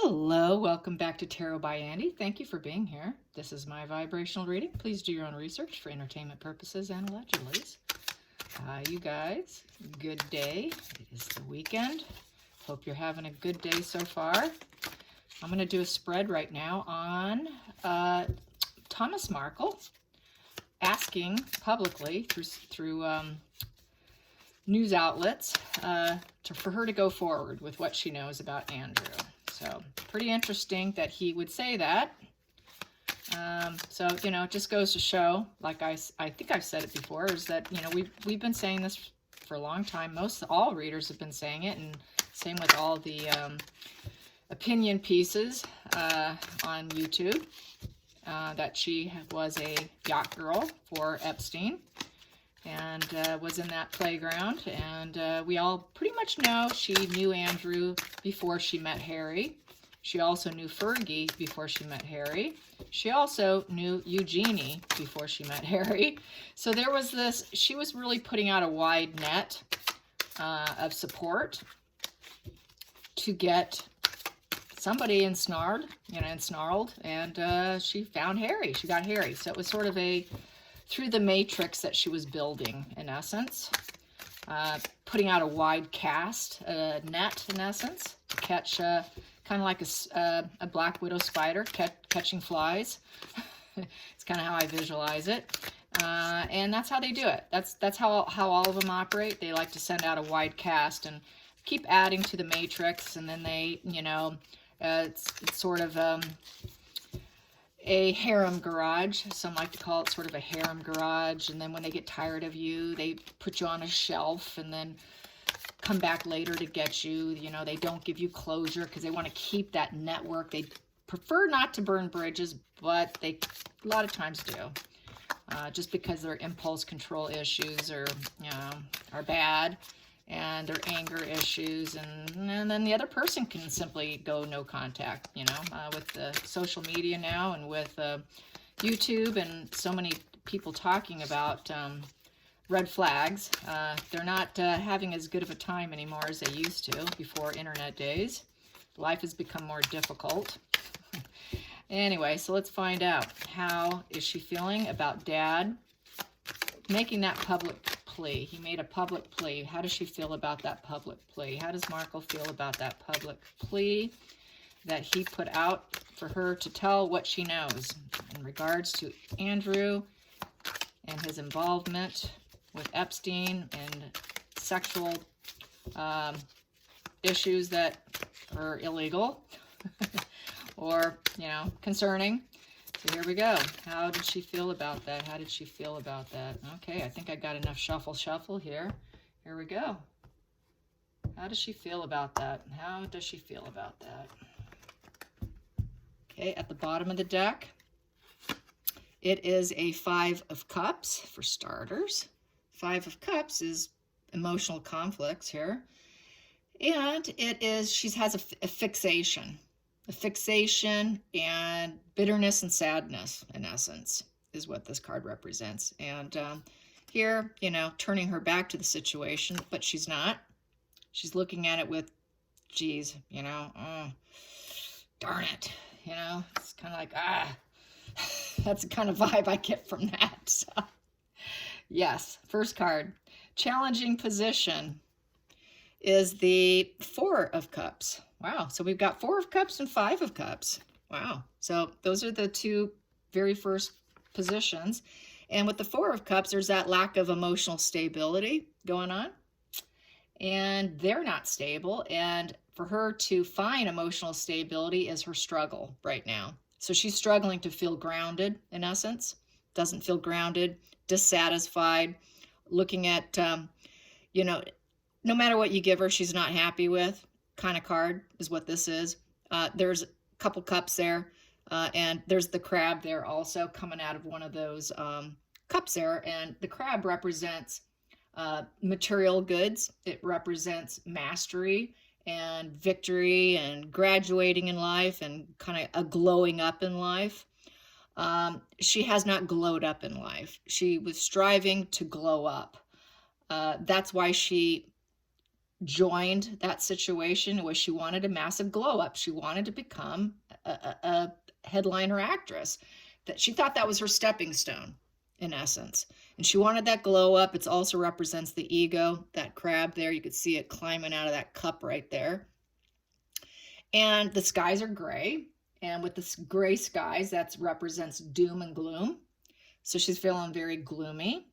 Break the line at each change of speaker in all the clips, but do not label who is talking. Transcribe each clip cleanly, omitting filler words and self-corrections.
Hello, welcome back to Tarot by Andy. Thank you for being here. This is my vibrational reading. Please do your own research for entertainment purposes and allegedly. Hi, you guys. Good day. It is the weekend. Hope you're having a good day so far. I'm going to do a spread right now on Thomas Markle asking publicly through news outlets for her to go forward with what she knows about Andrew. So pretty interesting that he would say that. So, you know, it just goes to show, like I think I've said it before, is that, you know, we've been saying this for a long time. All readers have been saying it, and same with all the opinion pieces on YouTube, that she was a yacht girl for Epstein and was in that playground. And we all pretty much know she knew Andrew before she met Harry. She also knew Fergie before she met Harry. She also knew Eugenie before she met Harry. So there was this, she was really putting out a wide net of support to get somebody ensnarled, and she found Harry. She got Harry. So it was sort of a through the matrix that she was building, in essence, putting out a wide cast net, in essence, to catch kind of like a black widow spider catching flies. It's kind of how I visualize it, and that's how they do it. That's how all of them operate. They like to send out a wide cast and keep adding to the matrix, and then they, you know, it's sort of a harem garage. Some like to call it sort of a harem garage. And then when they get tired of you, they put you on a shelf and then come back later to get you. You know, they don't give you closure because they want to keep that network. They prefer not to burn bridges, but they a lot of times do. Just because their impulse control issues are, you know, are bad, and their anger issues, and then the other person can simply go no contact, you know, with the social media now, and with YouTube, and so many people talking about red flags. They're not having as good of a time anymore as they used to before internet days. Life has become more difficult. Anyway, so let's find out. How is she feeling about Dad making that public plea? He made a public plea. How does she feel about that public plea? How does Markle feel about that public plea that he put out for her to tell what she knows in regards to Andrew and his involvement with Epstein and sexual issues that are illegal or, you know, concerning? So here we go. How did she feel about that? How did she feel about that? Okay, I think I got enough shuffle here. Here we go. How does she feel about that? How does she feel about that? Okay, at the bottom of the deck, it is a 5 of Cups for starters. 5 of Cups is emotional conflicts here. And it is, she has a fixation. A fixation and bitterness and sadness, in essence, is what this card represents. And here, you know, turning her back to the situation, but she's not. She's looking at it with, geez, you know, darn it. You know, it's kind of like, that's the kind of vibe I get from that. So, yes, first card, challenging position, is the 4 of Cups. Wow, so we've got 4 of Cups and 5 of Cups. Wow, so those are the two very first positions. And with the 4 of Cups, there's that lack of emotional stability going on. And they're not stable. And for her to find emotional stability is her struggle right now. So she's struggling to feel grounded, in essence. Doesn't feel grounded, dissatisfied, looking at, you know, no matter what you give her, she's not happy with. Kind of card is what this is. There's a couple cups there, and there's the crab there also coming out of one of those cups there. And the crab represents material goods. It represents mastery and victory and graduating in life and kind of a glowing up in life. She has not glowed up in life. She was striving to glow up. That's why she joined that situation was she wanted a massive glow up. She wanted to become a headliner actress. That she thought that was her stepping stone, in essence. And she wanted that glow up. It also represents the ego, that crab there. You could see it climbing out of that cup right there. And the skies are gray. And with the gray skies, that represents doom and gloom. So she's feeling very gloomy.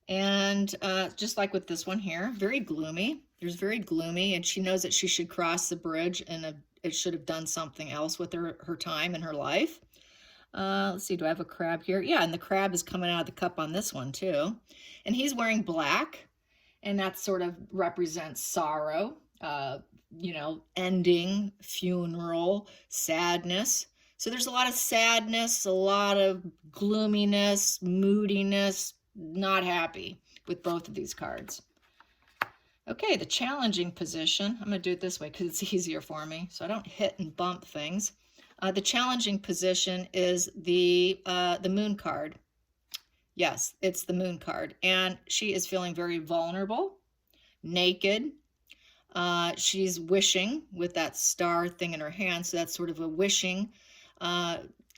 And just like with this one here, very gloomy. There's very gloomy. And she knows that she should cross the bridge and it should have done something else with her time in her life. Let's see, do I have a crab here? Yeah, and the crab is coming out of the cup on this one too. And he's wearing black, and that sort of represents sorrow, you know, ending, funeral, sadness. So there's a lot of sadness, a lot of gloominess, moodiness, not happy with both of these cards. Okay, the challenging position. I'm going to do it this way because it's easier for me, so I don't hit and bump things. The challenging position is the moon card. Yes, it's the moon card. And she is feeling very vulnerable, naked. She's wishing with that star thing in her hand. So that's sort of a wishing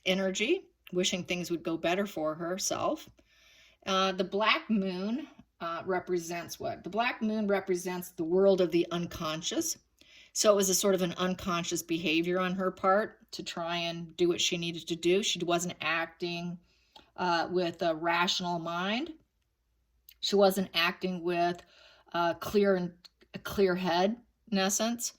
energy, wishing things would go better for herself. The black moon represents what? The black moon represents the world of the unconscious. So it was a sort of an unconscious behavior on her part to try and do what she needed to do. She wasn't acting with a rational mind. She wasn't acting with a clear head, in essence.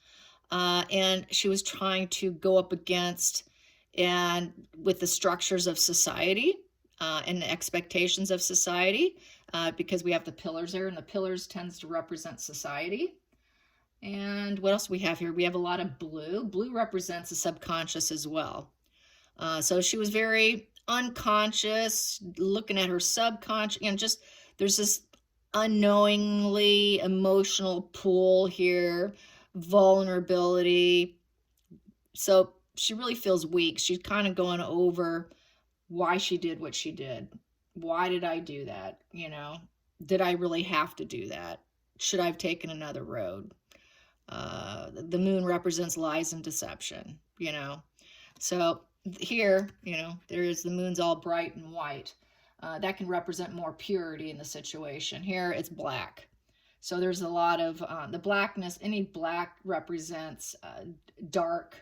And she was trying to go up against and with the structures of society and the expectations of society, because we have the pillars there, and the pillars tends to represent society. And what else do we have here? We have a lot of blue. Blue represents the subconscious as well. So she was very unconscious, looking at her subconscious, and just there's this unknowingly emotional pull here, vulnerability. So she really feels weak. She's kind of going over why she did what she did. Why did I do that? You know, did I really have to do that? Should I have taken another road? The moon represents lies and deception, you know. So here, you know, there's the moon's all bright and white. That can represent more purity in the situation. Here it's black. So there's a lot of the blackness. Any black represents dark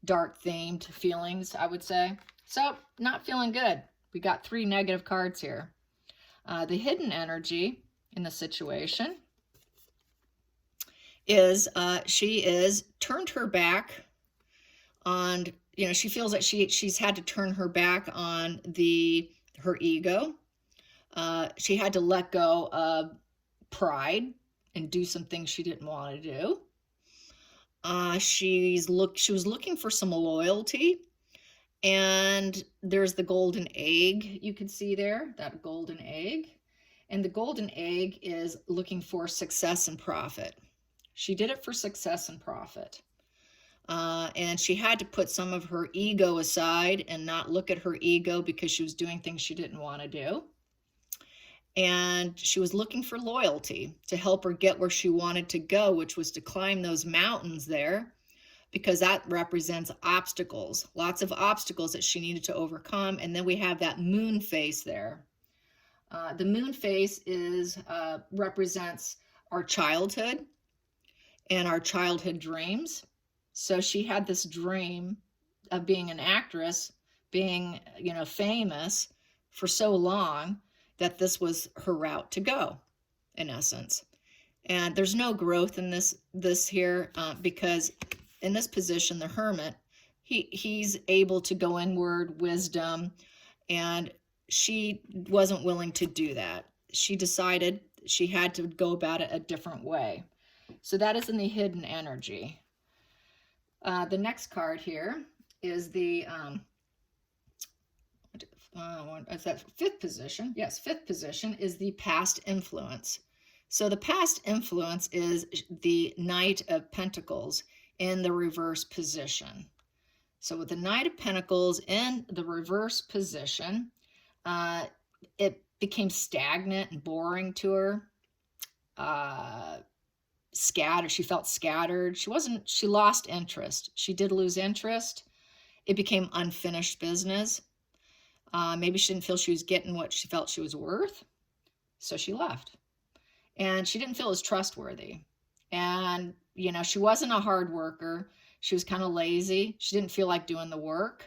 themed feelings, I would say. So not feeling good. We got 3 negative cards here. The hidden energy in the situation is she is turned her back on, you know, she feels that she's had to turn her back on her ego. She had to let go of pride and do some things she didn't want to do. She was looking for some loyalty, and there's the golden egg you can see there, that golden egg. And the golden egg is looking for success and profit. She did it for success and profit. And she had to put some of her ego aside and not look at her ego because she was doing things she didn't want to do. And she was looking for loyalty to help her get where she wanted to go, which was to climb those mountains there, because that represents obstacles, lots of obstacles that she needed to overcome. And then we have that moon face there. The moon face represents our childhood and our childhood dreams. So she had this dream of being an actress, being, you know, famous for so long that this was her route to go, in essence. And there's no growth in this here because in this position, the hermit, he's able to go inward, wisdom, and she wasn't willing to do that. She decided she had to go about it a different way. So that is in the hidden energy. The next card here is the is that 5th position? Yes, 5th position is the past influence. So the past influence is the Knight of Pentacles in the reverse position. So with the Knight of Pentacles in the reverse position, it became stagnant and boring to her. scattered. She felt scattered. She lost interest. She did lose interest. It became unfinished business. Maybe she didn't feel she was getting what she felt she was worth. So she left. And she didn't feel as trustworthy. And, you know, she wasn't a hard worker. She was kind of lazy. She didn't feel like doing the work.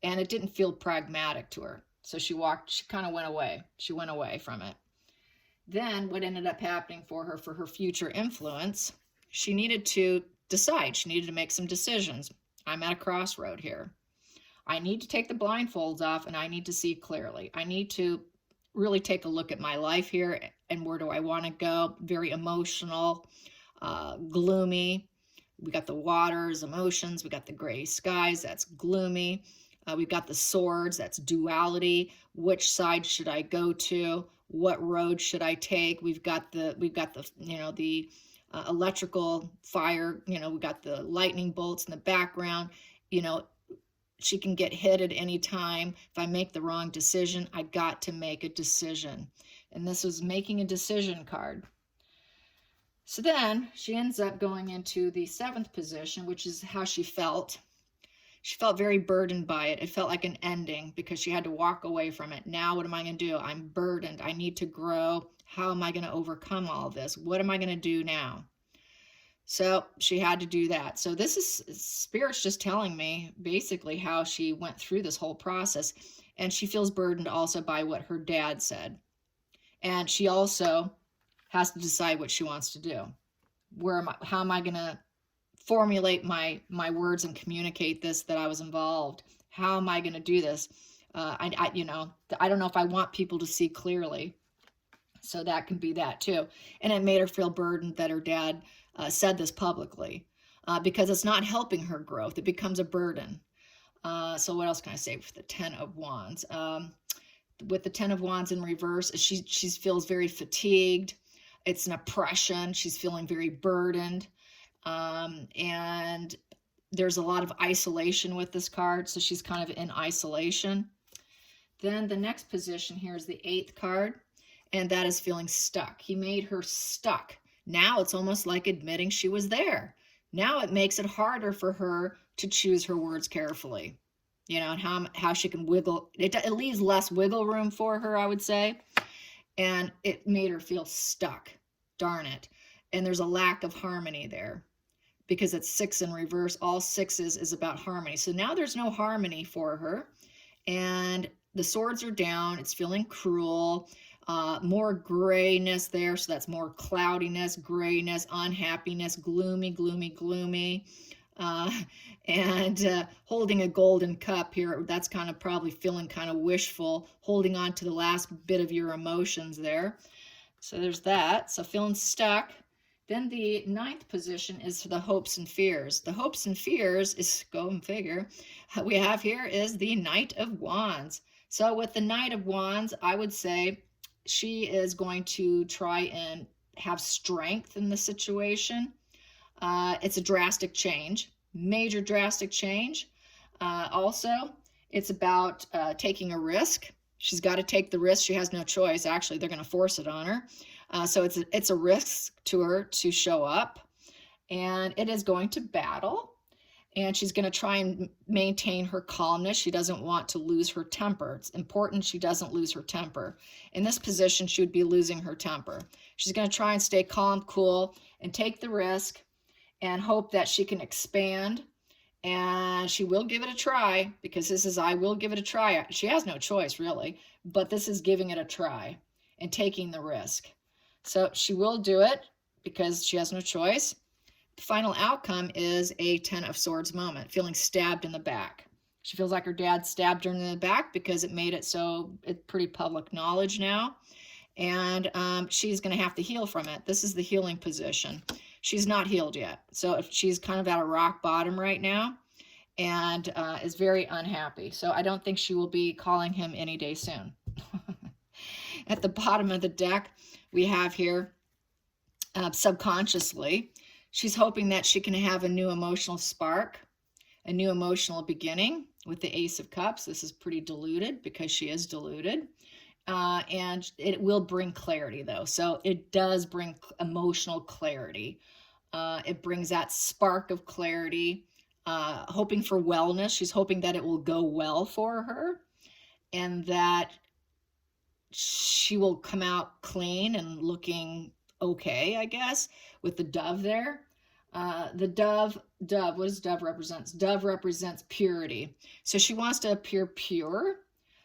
And it didn't feel pragmatic to her. So she kind of went away. She went away from it. Then what ended up happening for her future influence, she needed to decide. She needed to make some decisions. I'm at a crossroad here. I need to take the blindfolds off and I need to see clearly. I need to really take a look at my life here and where do I want to go. Very emotional, gloomy. We got the waters, emotions. We got the gray skies. That's gloomy. We've got the swords. That's duality. Which side should I go to? What road should I take? We've got the you know, the electrical fire. You know, we got the lightning bolts in the background. You know, she can get hit at any time. If I make the wrong decision, I got to make a decision. And this was making a decision card. So then she ends up going into the 7th position, which is how she felt. She felt very burdened by it. It felt like an ending because she had to walk away from it. Now what am I going to do? I'm burdened. I need to grow. How am I going to overcome all of this? What am I going to do now? So she had to do that. So this is Spirit's just telling me basically how she went through this whole process. And she feels burdened also by what her dad said. And she also has to decide what she wants to do. How am I going to formulate my words and communicate this, that I was involved? How am I going to do this? I don't know if I want people to see clearly. So that can be that too. And it made her feel burdened that her dad said this publicly because it's not helping her growth. It becomes a burden. So what else can I say with the 10 of Wands? With the 10 of Wands in reverse, she feels very fatigued. It's an oppression. She's feeling very burdened. And there's a lot of isolation with this card. So she's kind of in isolation. Then the next position here is the 8th card. And that is feeling stuck. He made her stuck. Now it's almost like admitting she was there. Now it makes it harder for her to choose her words carefully. You know, and how she can wiggle. It leaves less wiggle room for her, I would say. And it made her feel stuck. Darn it. And there's a lack of harmony there. Because it's 6 in reverse. All 6s is about harmony. So now there's no harmony for her. And the swords are down. It's feeling cruel. More grayness there. So that's more cloudiness, grayness, unhappiness, gloomy, gloomy, gloomy. And holding a golden cup here, that's kind of probably feeling kind of wishful, holding on to the last bit of your emotions there. So there's that. So feeling stuck. Then the 9th position is for the hopes and fears. The hopes and fears is, go and figure, what we have here is the Knight of Wands. So with the Knight of Wands, I would say she is going to try and have strength in the situation. It's a drastic change, major drastic change. Also, it's about taking a risk. She's got to take the risk. She has no choice. Actually, they're going to force it on her. So it's a risk to her to show up, and it is going to battle, and she's going to try and maintain her calmness. She doesn't want to lose her temper. It's important she doesn't lose her temper. In this position, she would be losing her temper. She's going to try and stay calm, cool, and take the risk and hope that she can expand, and she will give it a try because this is, I will give it a try. She has no choice, really, but this is giving it a try and taking the risk. So she will do it because she has no choice. The final outcome is a 10 of Swords moment, feeling stabbed in the back. She feels like her dad stabbed her in the back because it made it so it's pretty public knowledge now. And she's going to have to heal from it. This is the healing position. She's not healed yet. So if she's kind of at a rock bottom right now and is very unhappy. So I don't think she will be calling him any day soon. At the bottom of the deck, we have here, subconsciously, she's hoping that she can have a new emotional spark, a new emotional beginning with the Ace of Cups. This is pretty diluted because she is diluted. and it will bring clarity though. So it does bring emotional clarity. It brings that spark of clarity, hoping for wellness. She's hoping that it will go well for her and that she will come out clean and looking okay, I guess, with the dove there. The dove, what does dove represent? Dove represents purity. So she wants to appear pure.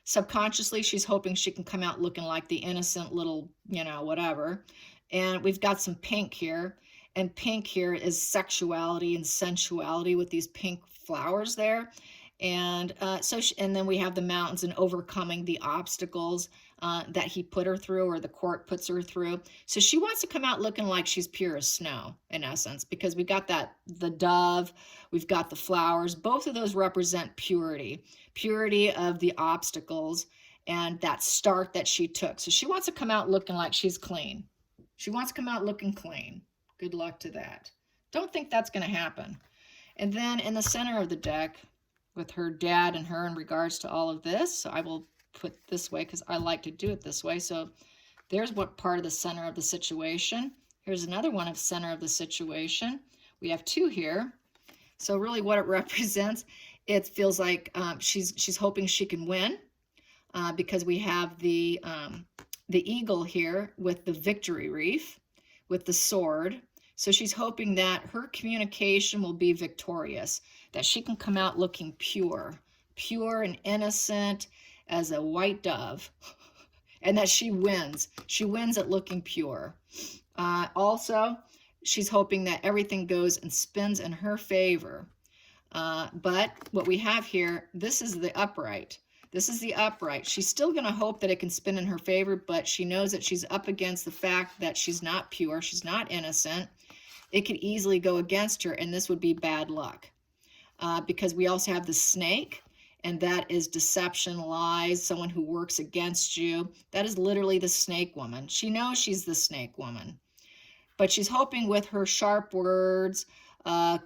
Subconsciously, she's hoping she can come out looking like the innocent little, whatever. And we've got some pink here. And pink here is sexuality and sensuality with these pink flowers there. And and then we have the mountains and overcoming the obstacles that he put her through, or the court puts her through. So she wants to come out looking like she's pure as snow, in essence, because we got the dove, we've got the flowers. Both of those represent purity of the obstacles and that start that she took. So she wants to come out looking like she's clean. She wants to come out looking clean. Good luck to that. Don't think that's going to happen. And then in the center of the deck, with her dad and her in regards to all of this, so I will put this way because I like to do it this way. So there's what part of the center of the situation. Here's another one of center of the situation. We have two here. So really what it represents, it feels like she's hoping she can win because we have the eagle here with the victory wreath, with the sword. So she's hoping that her communication will be victorious, that she can come out looking pure and innocent as a white dove, and that she wins. She wins at looking pure. Also, she's hoping that everything goes and spins in her favor. But what we have here, this is the upright. This is the upright. She's still going to hope that it can spin in her favor, but she knows that she's up against the fact that she's not pure, she's not innocent. It could easily go against her, and this would be bad luck. Because we also have the snake, and that is deception, lies, someone who works against you. That is literally the snake woman. She knows she's the snake woman, but she's hoping with her sharp words,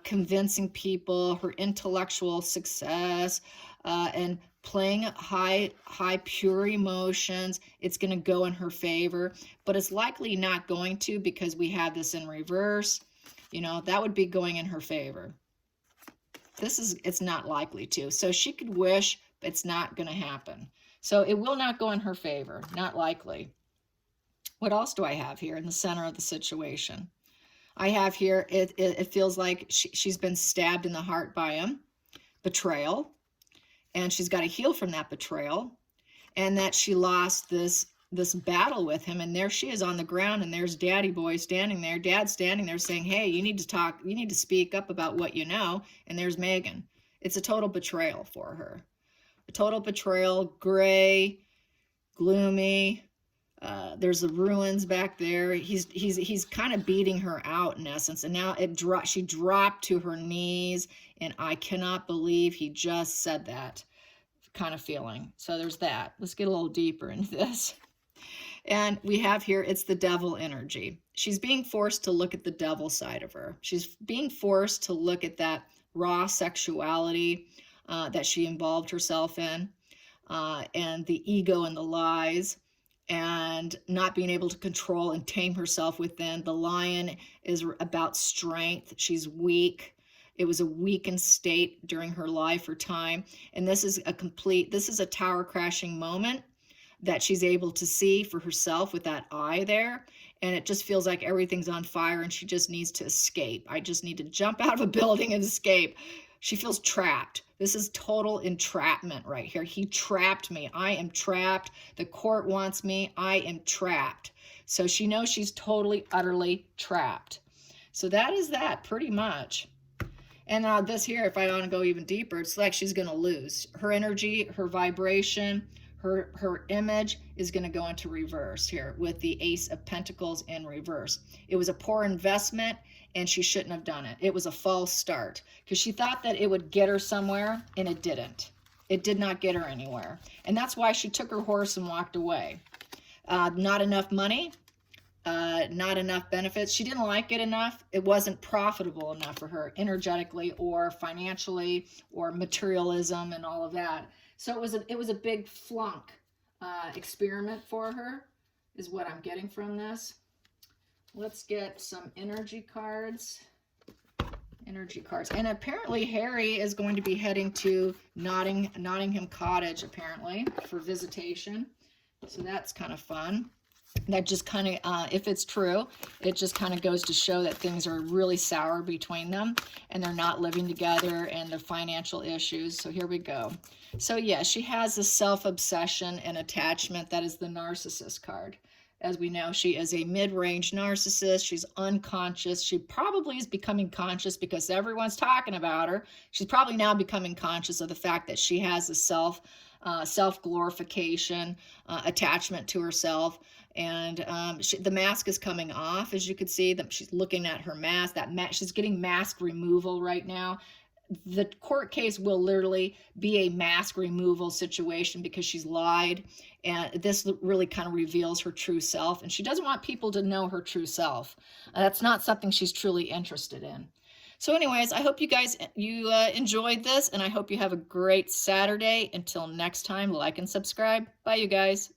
convincing people, her intellectual success, and playing high pure emotions, it's going to go in her favor, but it's likely not going to because we have this in reverse. That would be going in her favor. It's not likely to. So she could wish, but it's not going to happen. So it will not go in her favor, not likely. What else do I have here in the center of the situation? I have here, it feels like she's been stabbed in the heart by him, betrayal, and she's got to heal from that betrayal, and that she lost this battle with him, and there she is on the ground, and there's daddy boy standing there, dad standing there saying, hey, you need to talk, you need to speak up about what you know, and there's Meghan. It's a total betrayal for her. A total betrayal, gray, gloomy. There's the ruins back there. He's kind of beating her out in essence, and now she dropped to her knees, and I cannot believe he just said that kind of feeling. So there's that. Let's get a little deeper into this. And we have here, it's the devil energy. She's being forced to look at the devil side of her. She's being forced to look at that raw sexuality that she involved herself in, and the ego and the lies, and not being able to control and tame herself within. The lion is about strength. She's weak. It was a weakened state during her life or time. And this is a tower crashing moment that she's able to see for herself with that eye there. And it just feels like everything's on fire and she just needs to escape. I just need to jump out of a building and escape. She feels trapped. This is total entrapment right here. He trapped me. I am trapped. The court wants me. I am trapped. So she knows she's totally, utterly trapped. So that is that pretty much. And this here, if I want to go even deeper, it's like she's going to lose. Her energy, her vibration, her image is going to go into reverse here with the Ace of Pentacles in reverse. It was a poor investment and she shouldn't have done it. It was a false start because she thought that it would get her somewhere and it didn't. It did not get her anywhere. And that's why she took her horse and walked away. Not enough money, not enough benefits. She didn't like it enough. It wasn't profitable enough for her energetically or financially or materialism and all of that. So it was a big flunk experiment for her, is what I'm getting from this. Let's get some energy cards. Energy cards. And apparently Harry is going to be heading to Nottingham Cottage, apparently, for visitation. So that's kind of fun. That just kind of, if it's true, it just kind of goes to show that things are really sour between them and they're not living together and the financial issues. So here we go. So yeah, she has a self-obsession and attachment. That is the narcissist card. As we know, she is a mid-range narcissist. She's unconscious. She probably is becoming conscious because everyone's talking about her. She's probably now becoming conscious of the fact that she has a self-glorification, attachment to herself. And the mask is coming off, as you could see. She's looking at her mask. She's getting mask removal right now. The court case will literally be a mask removal situation because she's lied, and this really kind of reveals her true self, and she doesn't want people to know her true self. That's not something she's truly interested in. So anyways, I hope you guys enjoyed this, and I hope you have a great Saturday. Until next time, like and subscribe. Bye, you guys.